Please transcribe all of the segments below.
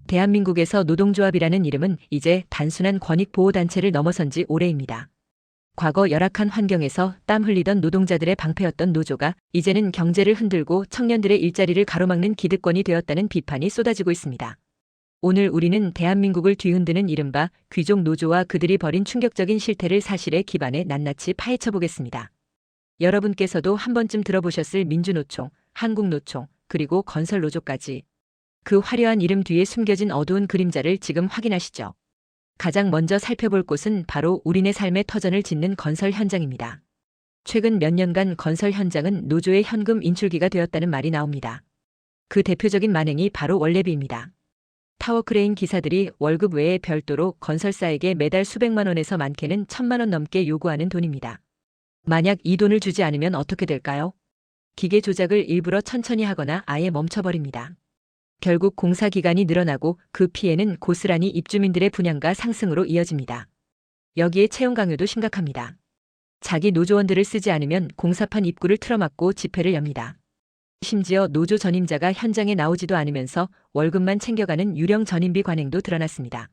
대한민국에서 노동조합이라는 이름은 이제 단순한 권익보호단체를 넘어선 지 오래입니다. 과거 열악한 환경에서 땀 흘리던 노동자들의 방패였던 노조가 이제는 경제를 흔들고 청년들의 일자리를 가로막는 기득권이 되었다는 비판이 쏟아지고 있습니다. 오늘 우리는 대한민국을 뒤흔드는 이른바 귀족 노조와 그들이 벌인 충격적인 실태를 사실에 기반해 낱낱이 파헤쳐 보겠습니다. 여러분께서도 한 번쯤 들어보셨을 민주노총, 한국노총, 그리고 건설노조까지 그 화려한 이름 뒤에 숨겨진 어두운 그림자를 지금 확인하시죠. 가장 먼저 살펴볼 곳은 바로 우리네 삶의 터전을 짓는 건설 현장입니다. 최근 몇 년간 건설 현장은 노조의 현금 인출기가 되었다는 말이 나옵니다. 그 대표적인 만행이 바로 원래비입니다. 타워크레인 기사들이 월급 외에 별도로 건설사에게 매달 수백만 원에서 많게는 1,000만 원 넘게 요구하는 돈입니다. 만약 이 돈을 주지 않으면 어떻게 될까요? 기계 조작을 일부러 천천히 하거나 아예 멈춰버립니다. 결국 공사 기간이 늘어나고 그 피해는 고스란히 입주민들의 분양가 상승으로 이어집니다. 여기에 채용 강요도 심각합니다. 자기 노조원들을 쓰지 않으면 공사판 입구를 틀어막고 집회를 엽니다. 심지어 노조 전임자가 현장에 나오지도 않으면서 월급만 챙겨가는 유령 전임비 관행도 드러났습니다.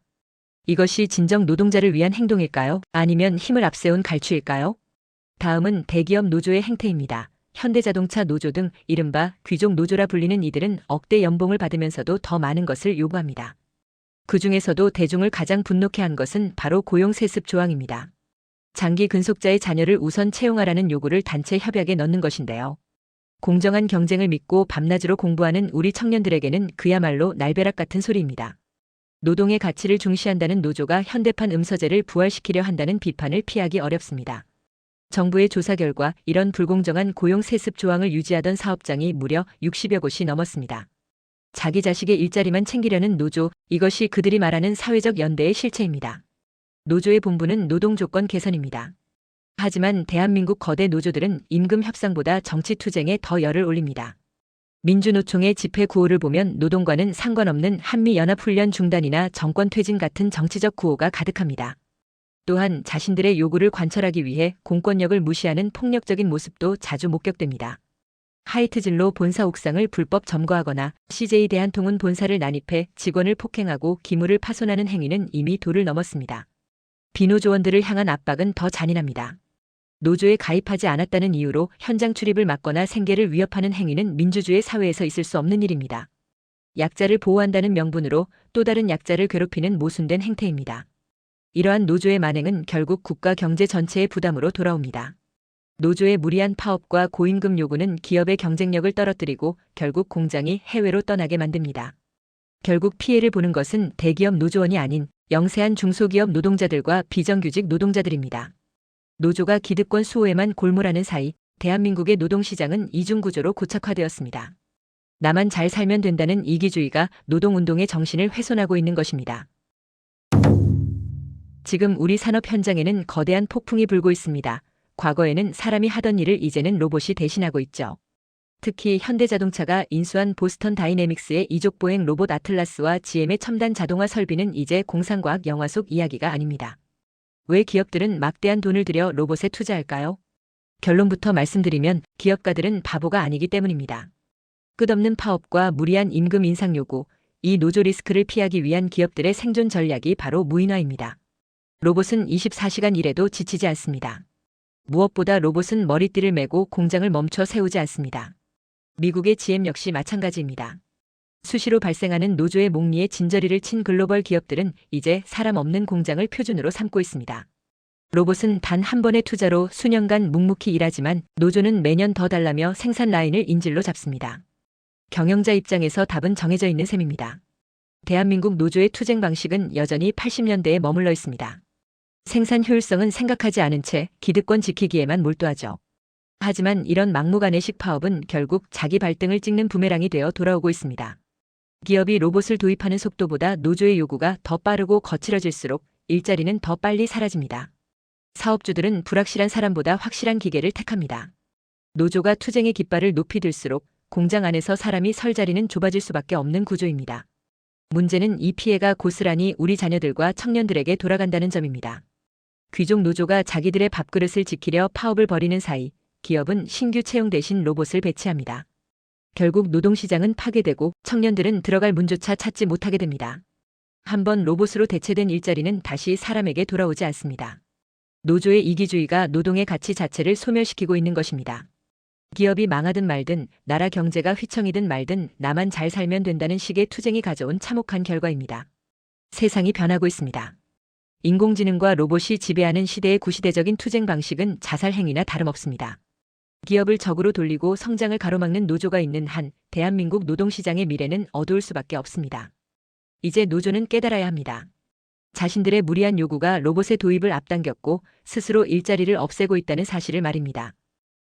이것이 진정 노동자를 위한 행동일까요? 아니면 힘을 앞세운 갈취일까요? 다음은 대기업 노조의 행태입니다. 현대자동차 노조 등 이른바 귀족 노조라 불리는 이들은 억대 연봉을 받으면서도 더 많은 것을 요구합니다. 그 중에서도 대중을 가장 분노케 한 것은 바로 고용세습 조항입니다. 장기 근속자의 자녀를 우선 채용하라는 요구를 단체 협약에 넣는 것인데요. 공정한 경쟁을 믿고 밤낮으로 공부하는 우리 청년들에게는 그야말로 날벼락 같은 소리입니다. 노동의 가치를 중시한다는 노조가 현대판 음서제를 부활시키려 한다는 비판을 피하기 어렵습니다. 정부의 조사 결과 이런 불공정한 고용 세습 조항을 유지하던 사업장이 무려 60여 곳이 넘었습니다. 자기 자식의 일자리만 챙기려는 노조, 이것이 그들이 말하는 사회적 연대의 실체입니다. 노조의 본분은 노동 조건 개선입니다. 하지만 대한민국 거대 노조들은 임금 협상보다 정치 투쟁에 더 열을 올립니다. 민주노총의 집회 구호를 보면 노동과는 상관없는 한미연합훈련 중단이나 정권 퇴진 같은 정치적 구호가 가득합니다. 또한 자신들의 요구를 관철하기 위해 공권력을 무시하는 폭력적인 모습도 자주 목격됩니다. 하이트진로 본사 옥상을 불법 점거하거나 CJ 대한통운 본사를 난입해 직원을 폭행하고 기물을 파손하는 행위는 이미 도를 넘었습니다. 비노조원들을 향한 압박은 더 잔인합니다. 노조에 가입하지 않았다는 이유로 현장 출입을 막거나 생계를 위협하는 행위는 민주주의 사회에서 있을 수 없는 일입니다. 약자를 보호한다는 명분으로 또 다른 약자를 괴롭히는 모순된 행태입니다. 이러한 노조의 만행은 결국 국가 경제 전체의 부담으로 돌아옵니다. 노조의 무리한 파업과 고임금 요구는 기업의 경쟁력을 떨어뜨리고 결국 공장이 해외로 떠나게 만듭니다. 결국 피해를 보는 것은 대기업 노조원이 아닌 영세한 중소기업 노동자들과 비정규직 노동자들입니다. 노조가 기득권 수호에만 골몰하는 사이 대한민국의 노동시장은 이중구조로 고착화되었습니다. 나만 잘 살면 된다는 이기주의가 노동운동의 정신을 훼손하고 있는 것입니다. 지금 우리 산업 현장에는 거대한 폭풍이 불고 있습니다. 과거에는 사람이 하던 일을 이제는 로봇이 대신하고 있죠. 특히 현대자동차가 인수한 보스턴 다이내믹스의 이족보행 로봇 아틀라스와 GM의 첨단 자동화 설비는 이제 공상과학 영화 속 이야기가 아닙니다. 왜 기업들은 막대한 돈을 들여 로봇에 투자할까요? 결론부터 말씀드리면 기업가들은 바보가 아니기 때문입니다. 끝없는 파업과 무리한 임금 인상 요구, 이 노조 리스크를 피하기 위한 기업들의 생존 전략이 바로 무인화입니다. 로봇은 24시간 일해도 지치지 않습니다. 무엇보다 로봇은 머리띠를 메고 공장을 멈춰 세우지 않습니다. 미국의 GM 역시 마찬가지입니다. 수시로 발생하는 노조의 목리에 진저리를 친 글로벌 기업들은 이제 사람 없는 공장을 표준으로 삼고 있습니다. 로봇은 단 한 번의 투자로 수년간 묵묵히 일하지만 노조는 매년 더 달라며 생산 라인을 인질로 잡습니다. 경영자 입장에서 답은 정해져 있는 셈입니다. 대한민국 노조의 투쟁 방식은 여전히 80년대에 머물러 있습니다. 생산 효율성은 생각하지 않은 채 기득권 지키기에만 몰두하죠. 하지만 이런 막무가내식 파업은 결국 자기 발등을 찍는 부메랑이 되어 돌아오고 있습니다. 기업이 로봇을 도입하는 속도보다 노조의 요구가 더 빠르고 거칠어질수록 일자리는 더 빨리 사라집니다. 사업주들은 불확실한 사람보다 확실한 기계를 택합니다. 노조가 투쟁의 깃발을 높이 들수록 공장 안에서 사람이 설 자리는 좁아질 수밖에 없는 구조입니다. 문제는 이 피해가 고스란히 우리 자녀들과 청년들에게 돌아간다는 점입니다. 귀족 노조가 자기들의 밥그릇을 지키려 파업을 벌이는 사이 기업은 신규 채용 대신 로봇을 배치합니다. 결국 노동시장은 파괴되고 청년들은 들어갈 문조차 찾지 못하게 됩니다. 한번 로봇으로 대체된 일자리는 다시 사람에게 돌아오지 않습니다. 노조의 이기주의가 노동의 가치 자체를 소멸시키고 있는 것입니다. 기업이 망하든 말든 나라 경제가 휘청이든 말든 나만 잘 살면 된다는 식의 투쟁이 가져온 참혹한 결과입니다. 세상이 변하고 있습니다. 인공지능과 로봇이 지배하는 시대의 구시대적인 투쟁 방식은 자살 행위나 다름없습니다. 기업을 적으로 돌리고 성장을 가로막는 노조가 있는 한 대한민국 노동시장의 미래는 어두울 수밖에 없습니다. 이제 노조는 깨달아야 합니다. 자신들의 무리한 요구가 로봇의 도입을 앞당겼고 스스로 일자리를 없애고 있다는 사실을 말입니다.